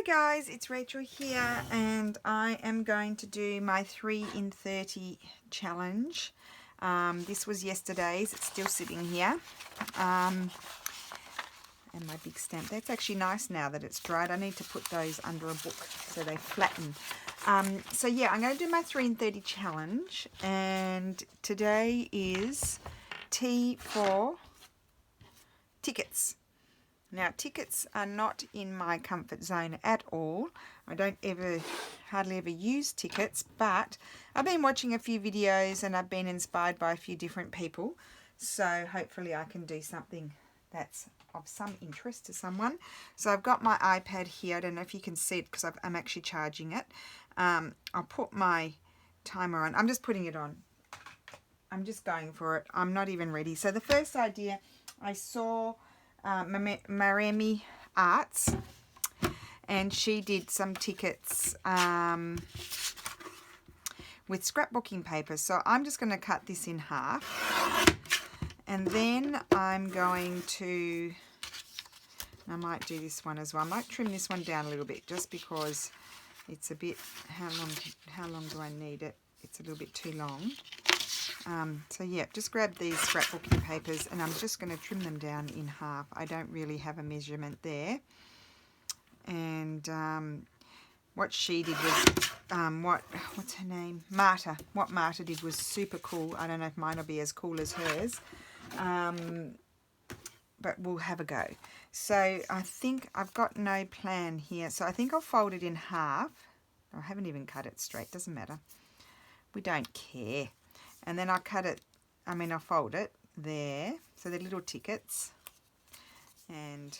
guys, it's Rachel here, and I am going to do my 3 in 30 challenge. This was yesterday's. It's still sitting here. And my big stamp. That's actually nice now that it's dried. I need to put those under a book so they flatten. So yeah, I'm going to do my 3 in 30 challenge, and today is T for tickets. Now, tickets are not in my comfort zone at all. I don't hardly ever use tickets, but I've been watching a few videos and I've been inspired by a few different people. So hopefully I can do something that's of some interest to someone. So I've got my iPad here. I don't know if you can see it because I'm actually charging it. I'll put my timer on. I'm just putting it on. I'm just going for it. I'm not even ready. So the first idea I saw... Maremi Arts, and she did some tickets with scrapbooking paper. So I'm just going to cut this in half, and then I'm going to, I might do this one as well. I might trim this one down a little bit just because it's a bit, how long do I need it? It's a little bit too long. So yeah, just grab these scrapbooking papers and I'm just going to trim them down in half. I don't really have a measurement there. And what she did was, what's her name? Marta. What Marta did was super cool. I don't know if mine will be as cool as hers. But we'll have a go. So I think I've got no plan here. So I think I'll fold it in half. I haven't even cut it straight. Doesn't matter. We don't care. And then I'll cut it, I'll fold it there. So they're little tickets. And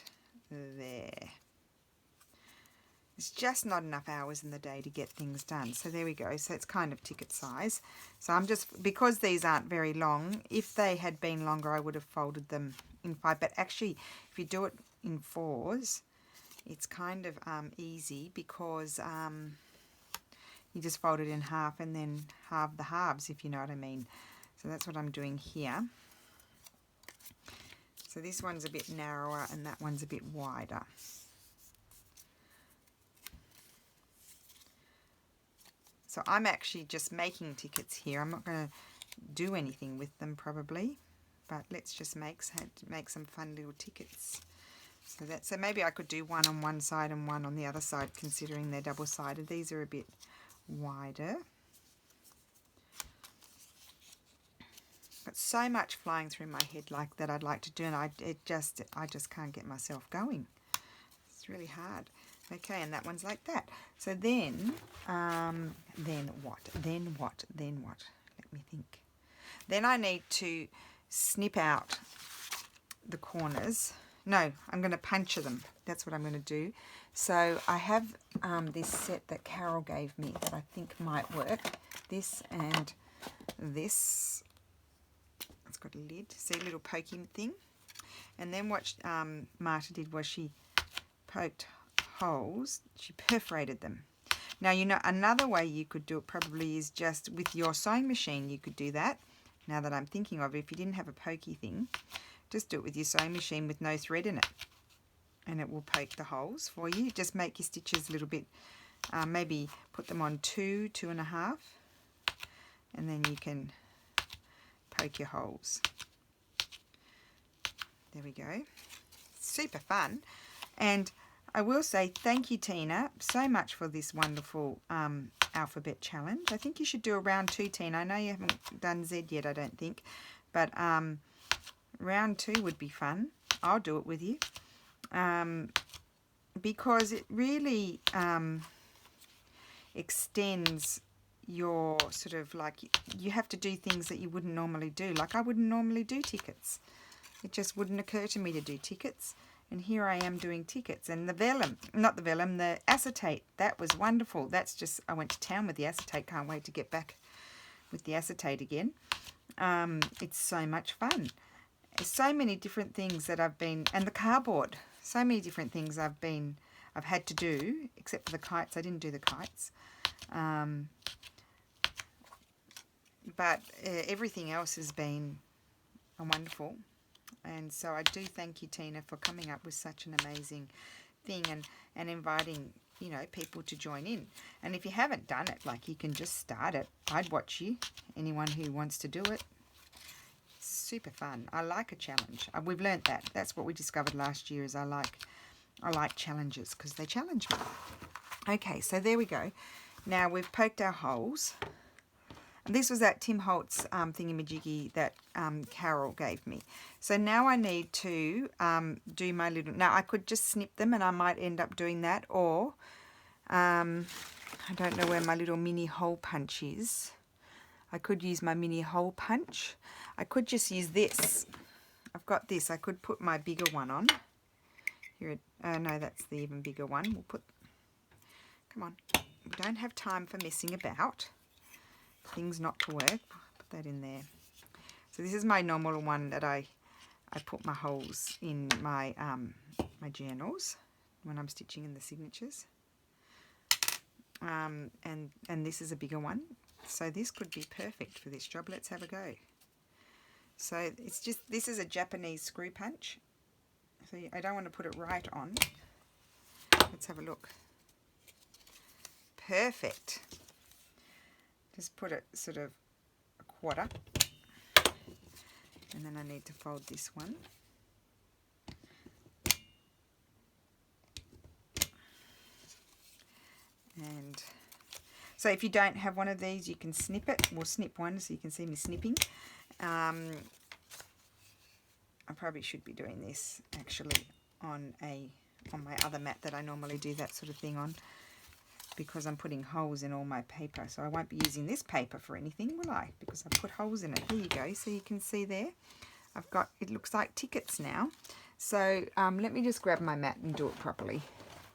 there. It's just not enough hours in the day to get things done. So there we go. So it's kind of ticket size. So I'm just, because these aren't very long, if they had been longer, I would have folded them in 5. But actually, if you do it in 4s, it's kind of easy because... you just fold it in half and then halve the halves, if you know what I mean. So that's what I'm doing here. So this one's a bit narrower and that one's a bit wider. So I'm actually just making tickets here. I'm not going to do anything with them probably, but let's just make some fun little tickets. So maybe I could do one on one side and one on the other side, considering they're double-sided. These are a bit wider. Got so much flying through my head like that I'd like to do, and I just can't get myself going. It's really hard. Okay, and that one's like that. So then what? Let me think. Then I need to snip out the corners. No, I'm going to puncture them. That's what I'm going to do. So I have this set that Carol gave me that I think might work. This and this. It's got a lid. See, a little poking thing. And then what Marta did was she poked holes. She perforated them. Now, you know, another way you could do it probably is just with your sewing machine. You could do that. Now that I'm thinking of it, if you didn't have a pokey thing, just do it with your sewing machine with no thread in it. And it will poke the holes for you. Just make your stitches a little bit, maybe put them on 2, 2.5, and then you can poke your holes. There we go. Super fun. And I will say thank you, Tina, so much for this wonderful alphabet challenge. I think you should do a round 2, Tina. I know you haven't done Z yet, I don't think, but round 2 would be fun. I'll do it with you. Because it really extends your sort of like, you have to do things that you wouldn't normally do. Like I wouldn't normally do tickets. It just wouldn't occur to me to do tickets. And here I am doing tickets. And the vellum, not the vellum, the acetate, that was wonderful. That's just, I went to town with the acetate. Can't wait to get back with the acetate again. It's so much fun. So many different things that I've been, and the cardboard. So many different things I've had to do, except for the kites. I didn't do the kites. But everything else has been wonderful. And so I do thank you, Tina, for coming up with such an amazing thing and inviting you know, people to join in. And if you haven't done it, like, you can just start it. I'd watch you, anyone who wants to do it. Super fun. I like a challenge. We've learnt that. That's what we discovered last year, is I like challenges because they challenge me. Okay, so there we go. Now we've poked our holes. And this was that Tim Holtz thingamajiggy that Carol gave me. So now I need to do my little... Now I could just snip them and I might end up doing that, or I don't know where my little mini hole punch is. I could use my mini hole punch. I could just use this. I've got this. I could put my bigger one on. Here, no, that's the even bigger one. We'll put... Come on. We don't have time for messing about. Things not to work. Put that in there. So this is my normal one that I put my holes in my my journals when I'm stitching in the signatures. And this is a bigger one. So this could be perfect for this job. Let's have a go. So it's just, this is a Japanese screw punch. So I don't want to put it right on. Let's have a look. Perfect. Just put it sort of a quarter. And then I need to fold this one. And so if you don't have one of these, you can snip it. We'll snip one so you can see me snipping. I probably should be doing this actually on my other mat that I normally do that sort of thing on, because I'm putting holes in all my paper. So I won't be using this paper for anything, will I? Because I put holes in it. There you go. So you can see there, I've got, it looks like tickets now. So let me just grab my mat and do it properly.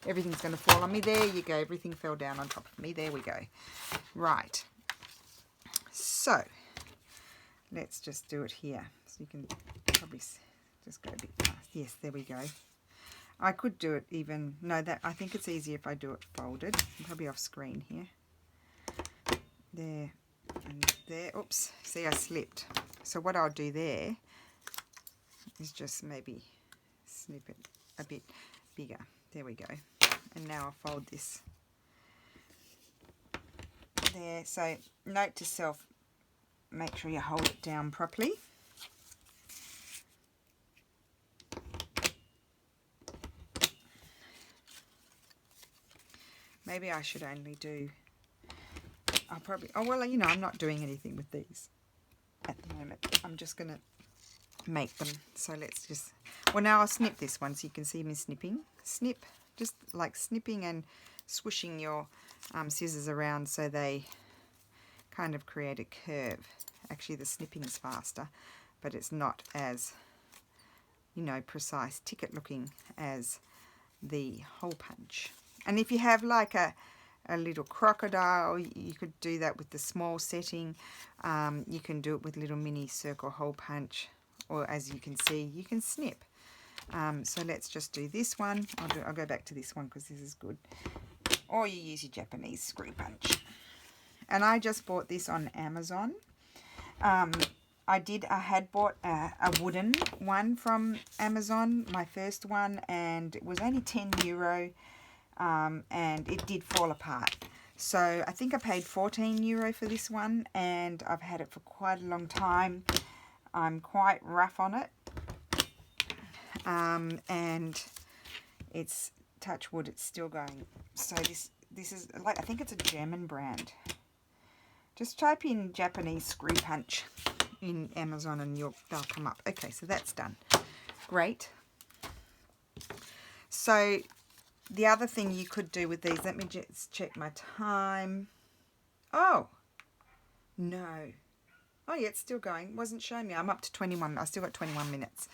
Everything's going to fall on me. There you go. Everything fell down on top of me. There we go. Right. So let's just do it here. So you can probably just go a bit past. Yes, there we go. I could do it even, no, that I think it's easier if I do it folded. I'm probably off screen here. There and there. Oops, see, I slipped. So what I'll do there is just maybe snip it a bit bigger. There we go. And now I'll fold this there. So note to self, make sure you hold it down properly. Maybe I should only do, I'll probably, oh well, you know, I'm not doing anything with these at the moment. I'm just going to make them. So let's just, well, now I'll snip this one so you can see me snipping. Snip, just like snipping and swishing your scissors around so they kind of create a curve. Actually, the snipping is faster, but it's not as, you know, precise ticket looking as the hole punch. And if you have like a little crocodile, you could do that with the small setting. You can do it with little mini circle hole punch, or as you can see, you can snip. So let's just do this one. I'll go back to this one because this is good. Or you use your Japanese screw punch. And I just bought this on Amazon. I had bought a wooden one from Amazon, my first one, and it was only €10. And it did fall apart. So I think I paid €14 for this one, and I've had it for quite a long time. I'm quite rough on it. And it's, touch wood, it's still going. So this is like, I think it's a German brand. Just type in Japanese screw punch in Amazon and they'll come up. Okay, so that's done. Great. So the other thing you could do with these, let me just check my time. Oh, no. Oh, yeah, it's still going. Wasn't showing me. I'm up to 21. I still got 21 minutes.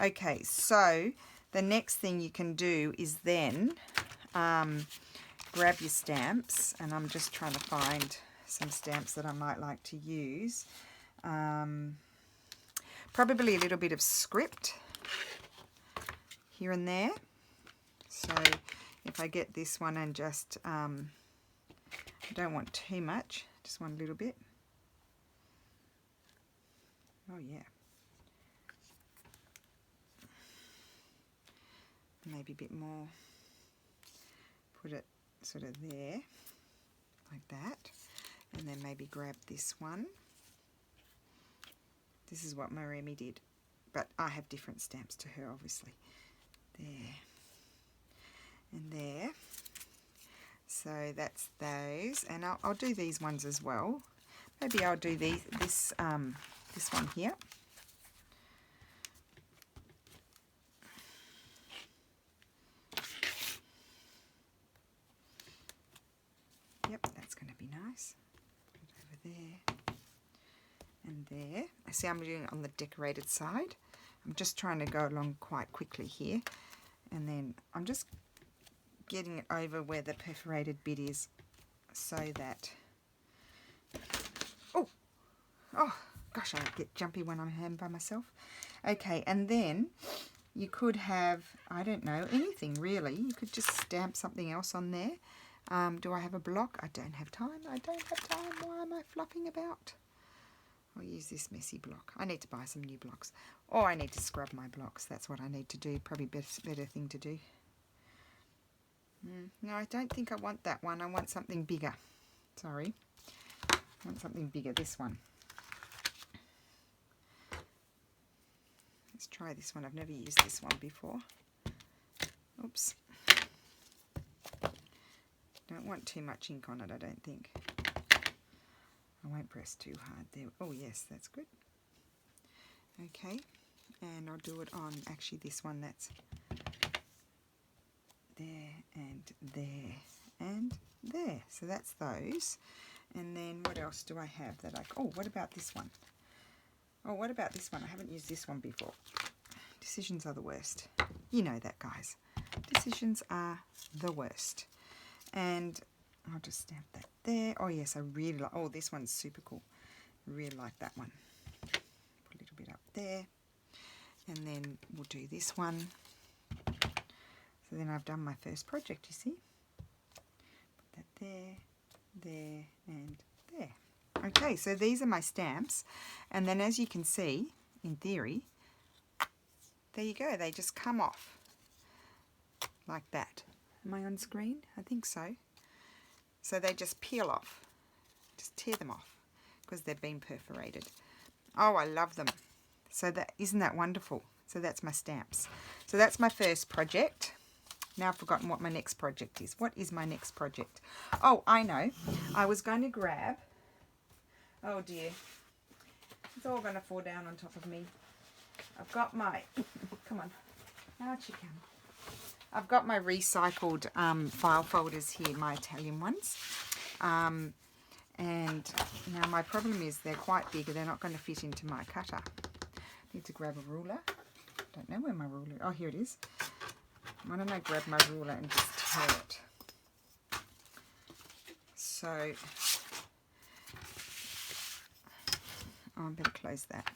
Okay, so the next thing you can do is then grab your stamps, and I'm just trying to find some stamps that I might like to use. Probably a little bit of script here and there. So if I get this one and just, I don't want too much, just want a little bit. Oh yeah. Maybe a bit more. Put it sort of there, like that. And then maybe grab this one. This is what Maremi did, but I have different stamps to her, obviously. There. And there. So that's those. And I'll do these ones as well. Maybe I'll do this one here. Yep, that's going to be nice. Put it over there and there. I see I'm doing it on the decorated side. I'm just trying to go along quite quickly here. And then I'm just getting it over where the perforated bit is so that... Oh, gosh, I get jumpy when I'm by myself. Okay, and then you could have, I don't know, anything really. You could just stamp something else on there. Do I have a block? I don't have time. I don't have time. Why am I flopping about? I'll use this messy block. I need to buy some new blocks. Or I need to scrub my blocks. That's what I need to do. Probably better thing to do. No, I don't think I want that one. I want something bigger. Sorry. I want something bigger. This one. Let's try this one. I've never used this one before. Oops. Don't want too much ink on it, I don't think. I won't press too hard there. Oh yes, that's good. Okay, and I'll do it on actually this one that's there and there and there. So that's those. And then what else do I have that I... Oh, what about this one? Oh, what about this one? I haven't used this one before. Decisions are the worst. You know that, guys. Decisions are the worst. And I'll just stamp that there. Oh, yes, I really like... Oh, this one's super cool. I really like that one. Put a little bit up there. And then we'll do this one. So then I've done my first project, you see. Put that there, there, and there. Okay, so these are my stamps. And then as you can see, in theory, there you go. They just come off like that. Am I on screen? I think so. So they just peel off. Just tear them off because they've been perforated. Oh, I love them. So that, isn't that wonderful? So that's my stamps. So that's my first project. Now I've forgotten what my next project is. What is my next project? Oh, I know. I was going to grab... Oh dear. It's all going to fall down on top of me. I've got my... Come on. Out you come. I've got my recycled file folders here, my Italian ones. And now my problem is they're quite big. They're not going to fit into my cutter. Need to grab a ruler. Don't know where my ruler is. Oh, here it is. Why don't I grab my ruler and just tear it? So... Oh, I better close that.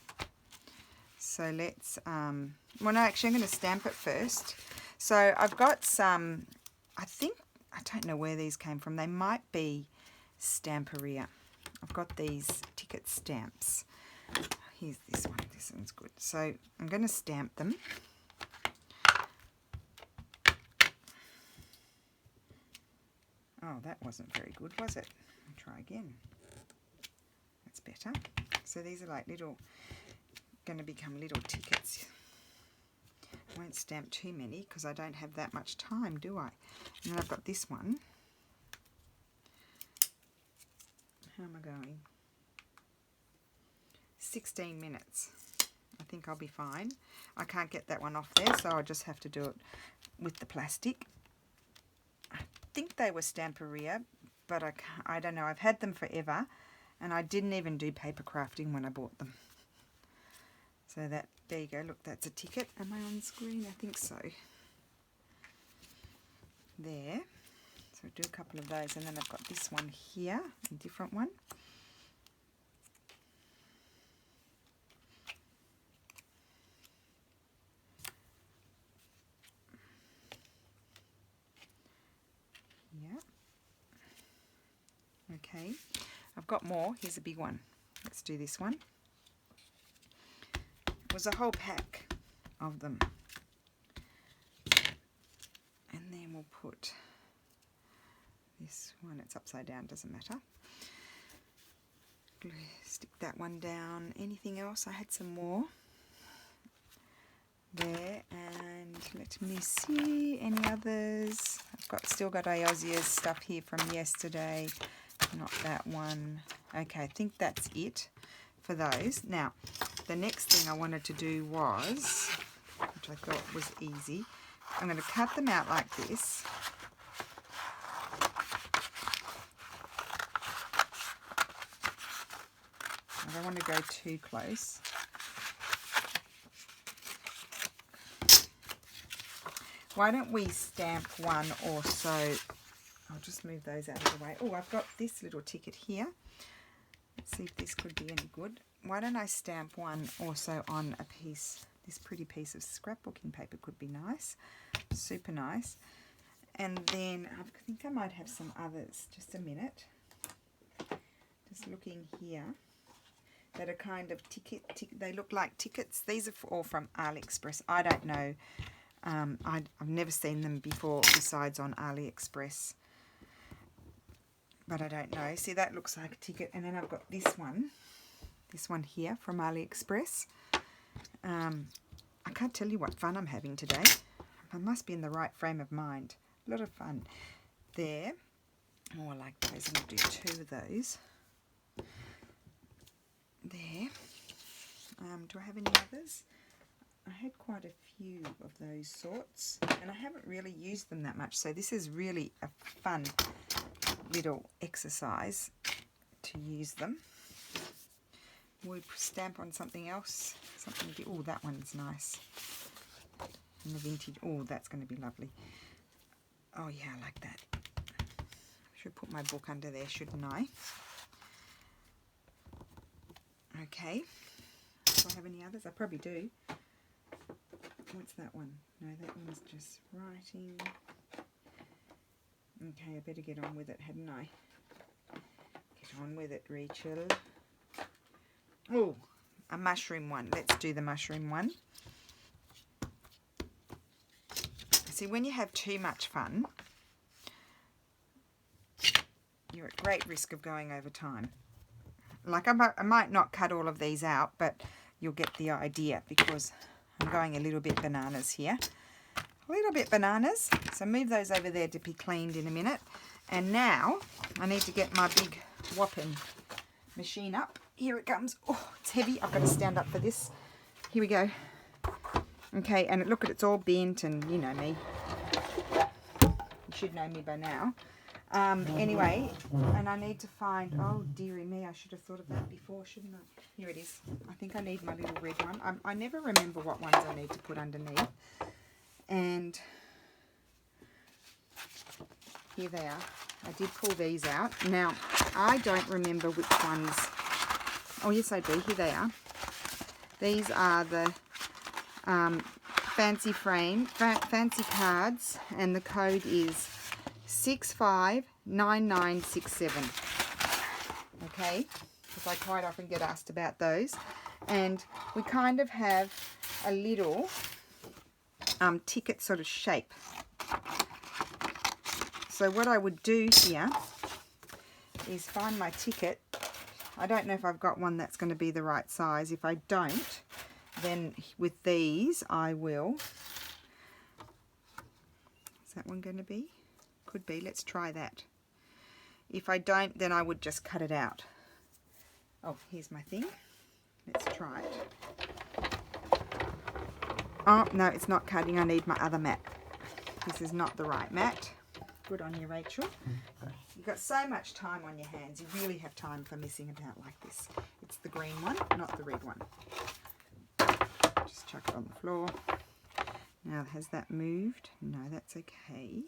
So let's, well no, actually I'm going to stamp it first. So I've got some, I don't know where these came from. They might be Stamperia. I've got these ticket stamps. Here's this one. This one's good. So I'm going to stamp them. Oh, that wasn't very good, was it? I'll try again. That's better. So these are like little, going to become little tickets. I won't stamp too many because I don't have that much time, do I? And then I've got this one. How am I going? 16 minutes. I think I'll be fine. I can't get that one off there, so I'll just have to do it with the plastic. I think they were Stamperia, but I don't know. I've had them forever. And I didn't even do paper crafting when I bought them. So that, there you go, look, that's a ticket. Am I on screen? I think so. There. So I'll do a couple of those, and then I've got this one here, a different one. Yeah. Okay. I've got more. Here's a big one. Let's do this one. It was a whole pack of them. And then we'll put This one, it's upside down, doesn't matter. Stick that one down. Anything else? I had some more there, and let me see any others. I've still got Aosia's stuff here from yesterday. Not that one. Okay, I think that's it for those. Now, the next thing I wanted to do was, which I thought was easy, I'm going to cut them out like this. I don't want to go too close. Why don't we stamp one or so? I'll just move those out of the way. Oh, I've got this little ticket here. Let's see if this could be any good. Why don't I stamp one also on a piece, this pretty piece of scrapbooking paper could be nice. Super nice. And then I think I might have some others. Just a minute. Just looking here. That are kind of they look like tickets. These are all from AliExpress. I don't know. I've never seen them before besides on AliExpress. But I don't know. See, that looks like a ticket. And then I've got this one here from AliExpress. I can't tell you what fun I'm having today. I must be in the right frame of mind. A lot of fun. There. Oh, I like those. I'm going to do 2 of those. There. Do I have any others? I had quite a few of those sorts, and I haven't really used them that much, so this is really a fun little exercise to use them. We'll stamp on something else. Oh, that one's nice. And the vintage. Oh, that's going to be lovely. Oh yeah, I like that. I should put my book under there, shouldn't I? Okay. Do I have any others? I probably do. What's that one? No, that one's just writing. Okay, I better get on with it, hadn't I? Get on with it, Rachel. Oh, a mushroom one. Let's do the mushroom one. See, when you have too much fun, you're at great risk of going over time. Like, I might not cut all of these out, but you'll get the idea because I'm going a little bit bananas here. A little bit bananas. So move those over there to be cleaned in a minute. And now I need to get my big whopping machine up. Here it comes. Oh, it's heavy. I've got to stand up for this. Here we go. Okay, and look at it's all bent, and you know me. You should know me by now. Anyway, and I need to find, oh dearie me, I should have thought of that before, shouldn't I? Here it is. I think I need my little red one. I never remember what ones I need to put underneath. And here they are. I did pull these out. Now, I don't remember which ones. Oh yes, I do. Here they are. These are the fancy cards, and the code is 659967. Okay, because I quite often get asked about those, and we kind of have a little ticket sort of shape. So what I would do here is find my ticket. I don't know if I've got one that's going to be the right size. If I don't, then with these I will. Is that one going to be? Could be. Let's try that. If I don't, then I would just cut it out. Oh, here's my thing. Let's try it. Oh, no, it's not cutting. I need my other mat. This is not the right mat. Good on you, Rachel. You've got so much time on your hands. You really have time for messing about like this. It's the green one, not the red one. Just chuck it on the floor. Now, has that moved? No, that's okay.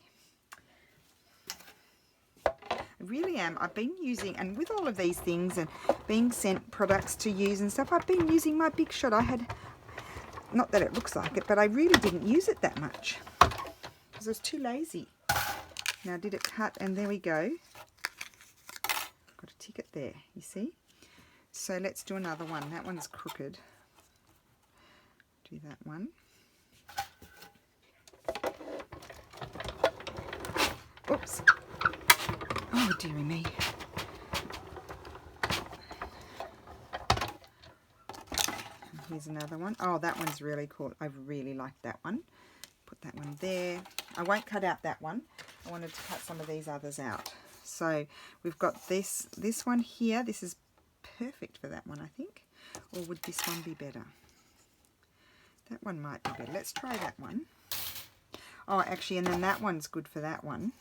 I really am. I've been using, and with all of these things and being sent products to use and stuff, I've been using my Big Shot. I had, not that it looks like it, but I really didn't use it that much because I was too lazy. Now, did it cut? And there we go. Got a ticket there, you see? So let's do another one. That one's crooked. Do that one. Oops. Oh, dearie me. And here's another one. Oh, that one's really cool. I really like that one. Put that one there. I won't cut out that one. I wanted to cut some of these others out. So we've got this one here. This is perfect for that one, I think. Or would this one be better? That one might be better. Let's try that one. Oh, actually, and then that one's good for that one.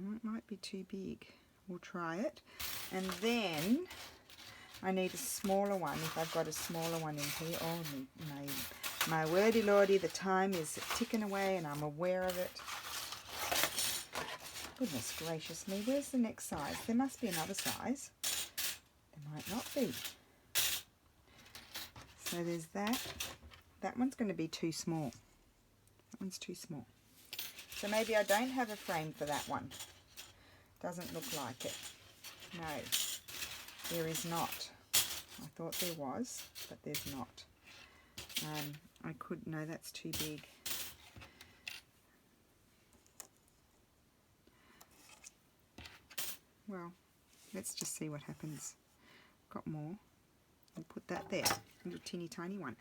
Oh, it might be too big. We'll try it. And then I need a smaller one, if I've got a smaller one in here. Oh, my wordy lordy, the time is ticking away and I'm aware of it. Goodness gracious me, where's the next size? There must be another size. There might not be. So there's that. That one's going to be too small. That one's too small. So maybe I don't have a frame for that one. Doesn't look like it. No, there is not. I thought there was, but there's not. I could, no, that's too big. Well, let's just see what happens. Got more. We'll put that there. A little teeny tiny one.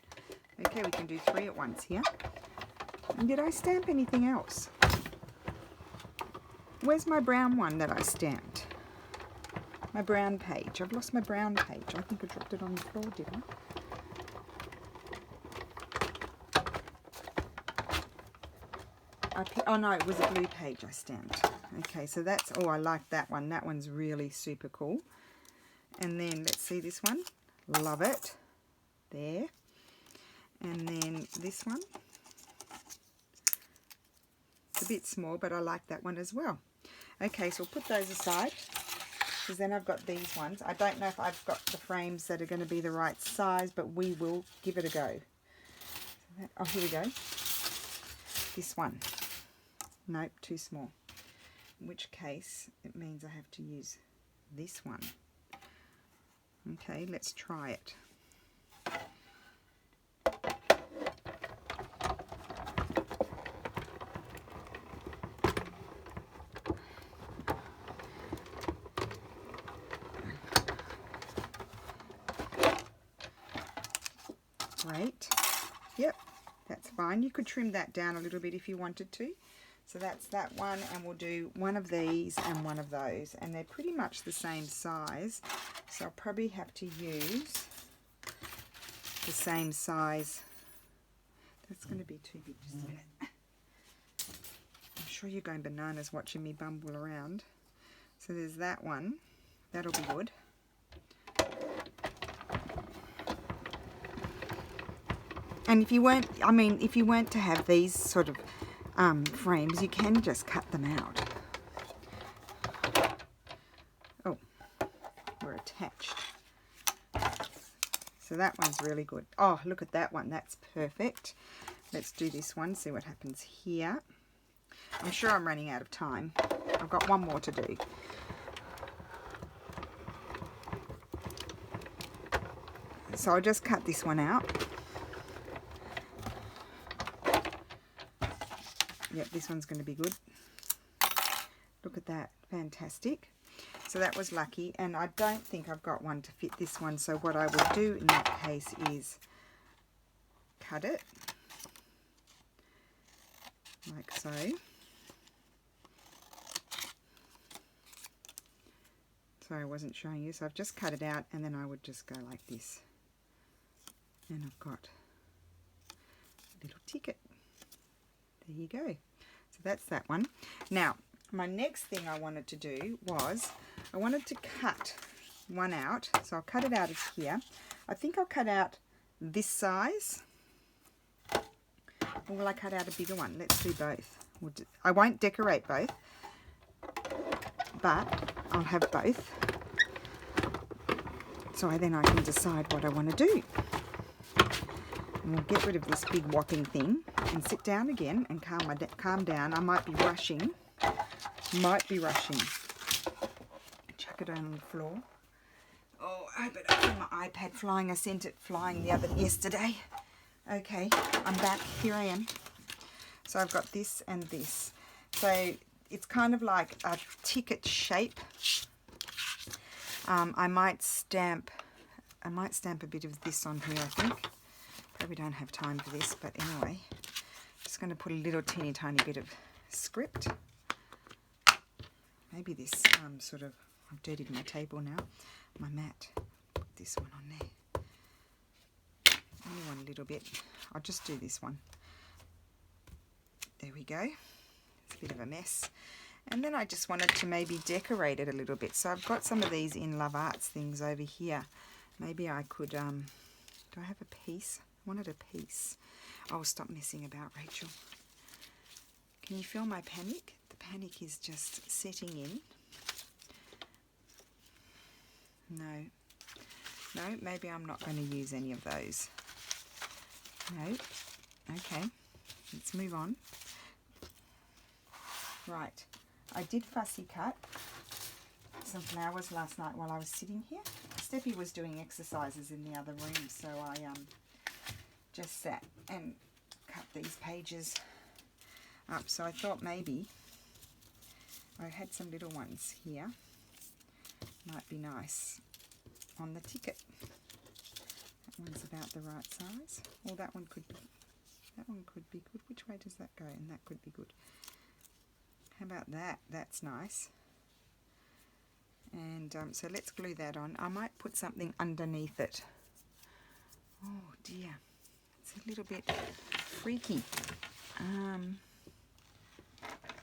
Okay, we can do 3 at once here. And did I stamp anything else? Where's my brown one that I stamped? My brown page. I've lost my brown page. I think I dropped it on the floor, didn't I? Oh no, it was a blue page I stamped. Okay, so that's, oh, I like that one. That one's really super cool. And then let's see this one. Love it. There. And then this one. It's a bit small, but I like that one as well. Okay, so we'll put those aside, because then I've got these ones. I don't know if I've got the frames that are going to be the right size, but we will give it a go. So that, oh, here we go. This one. Nope, too small. In which case, it means I have to use this one. Okay, let's try it. Great. Yep, that's fine. You could trim that down a little bit if you wanted to. So that's that one, and we'll do one of these and one of those, and they're pretty much the same size, so I'll probably have to use the same size. That's going to be too big, just a minute. I'm sure you're going bananas watching me bumble around. So there's that one. That'll be good. And if you weren't, I mean, if you weren't to have these sort of frames, you can just cut them out. Oh, we're attached. So that one's really good. Oh, look at that one. That's perfect. Let's do this one, see what happens here. I'm sure I'm running out of time. I've got one more to do. So I'll just cut this one out. Yep, this one's going to be good. Look at that. Fantastic. So that was lucky, and I don't think I've got one to fit this one, so what I will do in that case is cut it like so. Sorry, I wasn't showing you, so I've just cut it out, and then I would just go like this. And I've got a little ticket. There you go. So that's that one. Now, my next thing I wanted to do was I wanted to cut one out. So I'll cut it out of here. I think I'll cut out this size. Or will I cut out a bigger one? Let's do both. I won't decorate both, but I'll have both. So then I can decide what I want to do. And we'll get rid of this big whopping thing and sit down again and calm down. I might be rushing. Chuck it on the floor. Oh, I hope it doesn't my iPad flying. I sent it flying yesterday. Okay, I'm back. Here I am. So I've got this and this. So it's kind of like a ticket shape. I might stamp a bit of this on here, I think. Probably don't have time for this, but anyway. Just going to put a little teeny tiny bit of script. Maybe this sort of, I've dirtied my table now, my mat. Put this one on there. Only one little bit. I'll just do this one. There we go. It's a bit of a mess. And then I just wanted to maybe decorate it a little bit. So I've got some of these In Love Arts things over here. Maybe I could, do I have a piece? I wanted a piece. Oh, stop messing about, Rachel. Can you feel my panic? The panic is just setting in. No, maybe I'm not going to use any of those. No. Okay, let's move on. Right, I did fussy cut some flowers last night while I was sitting here. Steffi was doing exercises in the other room, so I just sat and cut these pages up. So I thought maybe I had some little ones here. Might be nice on the ticket. That one's about the right size. Well, that one could be good. Which way does that go? And that could be good. How about that? That's nice. And so let's glue that on. I might put something underneath it. Oh dear, it's a little bit freaky.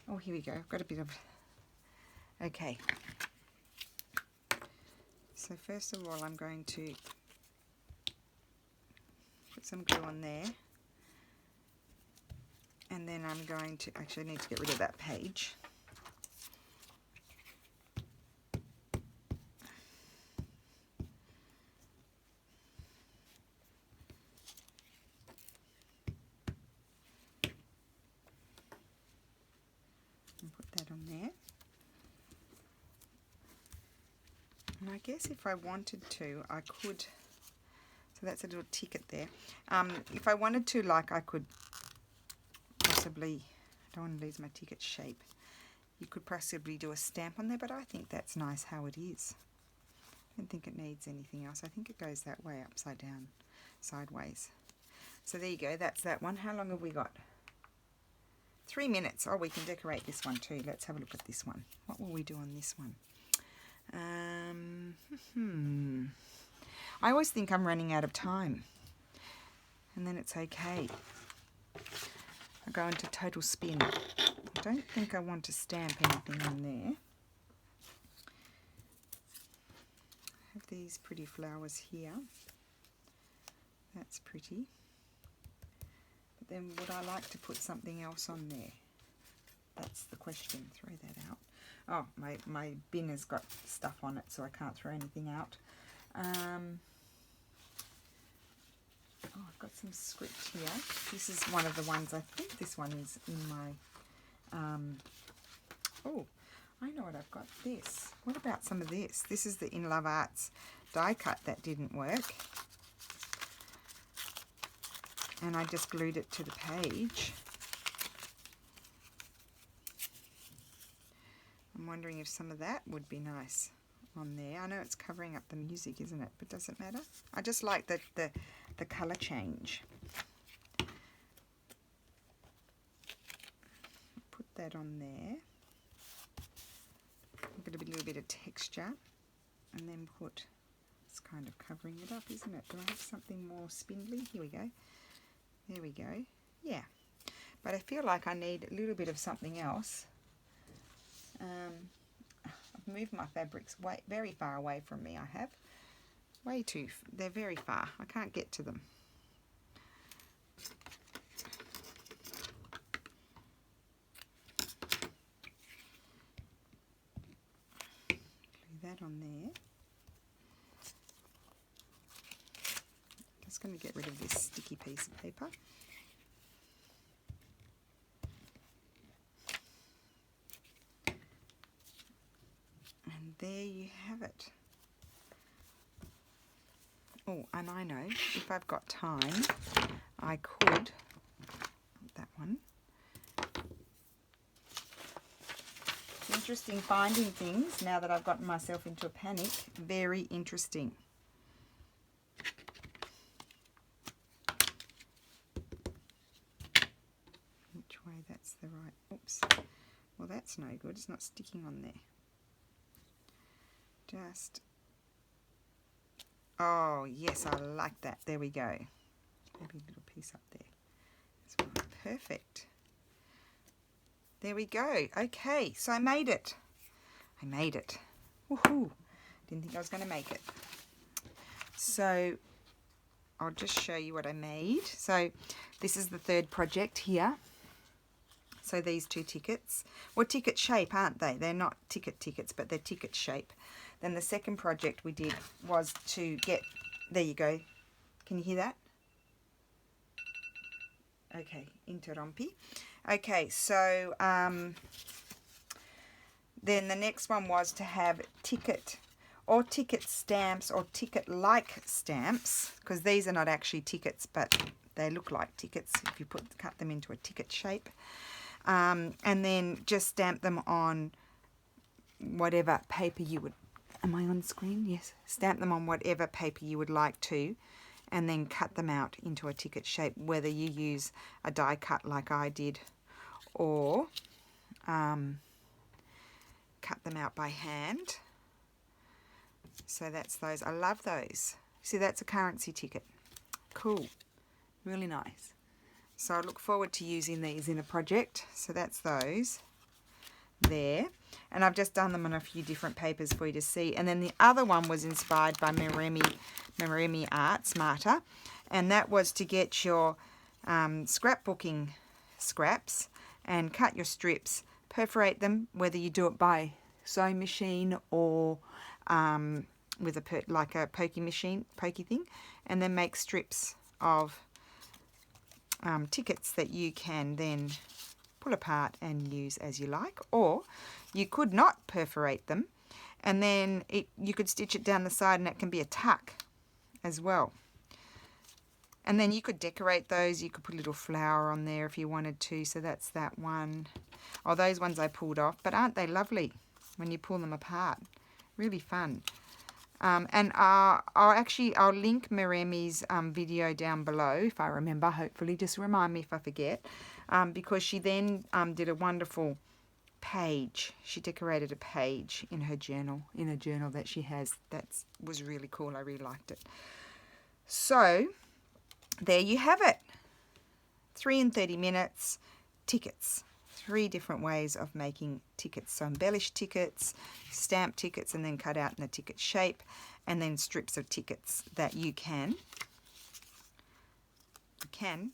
Oh, here we go. I've got a bit of... Okay. So first of all, I'm going to put some glue on there. And then I'm going to... Actually, I need to get rid of that page. And I guess if I wanted to, I could, so that's a little ticket there. If I wanted to, like, I could possibly, I don't want to lose my ticket shape. You could possibly do a stamp on there, but I think that's nice how it is. I don't think it needs anything else. I think it goes that way, upside down, sideways. So there you go, that's that one. How long have we got? 3 minutes. Oh, we can decorate this one too. Let's have a look at this one. What will we do on this one? I always think I'm running out of time, and then it's okay. I go into total spin. I don't think I want to stamp anything on there. I have these pretty flowers here. That's pretty. But then would I like to put something else on there? That's the question. Throw that out. Oh, my bin has got stuff on it, so I can't throw anything out. Oh, I've got some script here. This is one of the ones, I think this one is in my... oh, I know what I've got. This. What about some of this? This is the In Love Arts die cut that didn't work. And I just glued it to the page. I'm wondering if some of that would be nice on there. I know it's covering up the music, isn't it? But does it matter? I just like the colour change. Put that on there. Get a little bit of texture. And then put... It's kind of covering it up, isn't it? Do I have something more spindly? Here we go. There we go. Yeah. But I feel like I need a little bit of something else. I've moved my fabrics very far away from me, I have. Way too, they're very far. I can't get to them. Glue that on there. Just going to get rid of this sticky piece of paper. And there you have it. Oh, and I know, if I've got time, I could, that one, interesting finding things now that I've gotten myself into a panic. Very interesting. Which way? That's the right. Oops. Well, that's no good. It's not sticking on there. Just. Oh, yes, I like that. There we go. Maybe a little piece up there. That's right. Perfect. There we go. Okay, so I made it. I made it. Woohoo! Didn't think I was going to make it. So I'll just show you what I made. So this is the third project here. So these two tickets. Well, ticket shape, aren't they? They're not tickets, but they're ticket shape. Then the second project we did was to get... There you go. Can you hear that? Okay, interrompi. Okay, so then the next one was to have ticket stamps or ticket-like stamps, because these are not actually tickets, but they look like tickets if you cut them into a ticket shape. And then just stamp them on whatever paper you would... Am I on screen? Yes. Stamp them on whatever paper you would like to, and then cut them out into a ticket shape, whether you use a die cut like I did, or cut them out by hand. So that's those. I love those. See, that's a currency ticket. Cool. Really nice. So I look forward to using these in a project. So that's those there. And I've just done them on a few different papers for you to see. And then the other one was inspired by Maremi Arts, Marta. And that was to get your scrapbooking scraps and cut your strips, perforate them, whether you do it by sewing machine or with like a pokey thing, and then make strips of tickets that you can then pull apart and use as you like. Or you could not perforate them, and then you could stitch it down the side, and it can be a tuck as well. And then you could decorate those. You could put a little flower on there if you wanted to. So that's that one. Oh, those ones I pulled off, but aren't they lovely when you pull them apart? Really fun. And I'll link Maremi's video down below if I remember. Hopefully, just remind me if I forget, because she then did a wonderful page. She decorated a page in her journal, in a journal that she has. That was really cool. I really liked it. So there you have it. 3 and 30 minutes tickets. 3 different ways of making tickets. So embellished tickets, stamp tickets, and then cut out in a ticket shape, and then strips of tickets that you can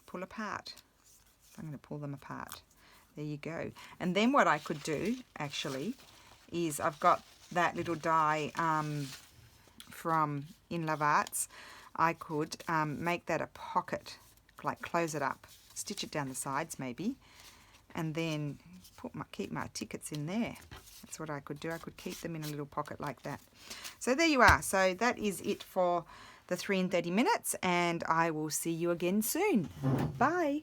pull apart. So I'm going to pull them apart. There you go. And then what I could do actually is, I've got that little die from In Love Arts. I could make that a pocket, like close it up, stitch it down the sides maybe, and then keep my tickets in there. That's what I could do. I could keep them in a little pocket like that. So there you are. So that is it for the 3 and 30 minutes, and I will see you again soon. Bye.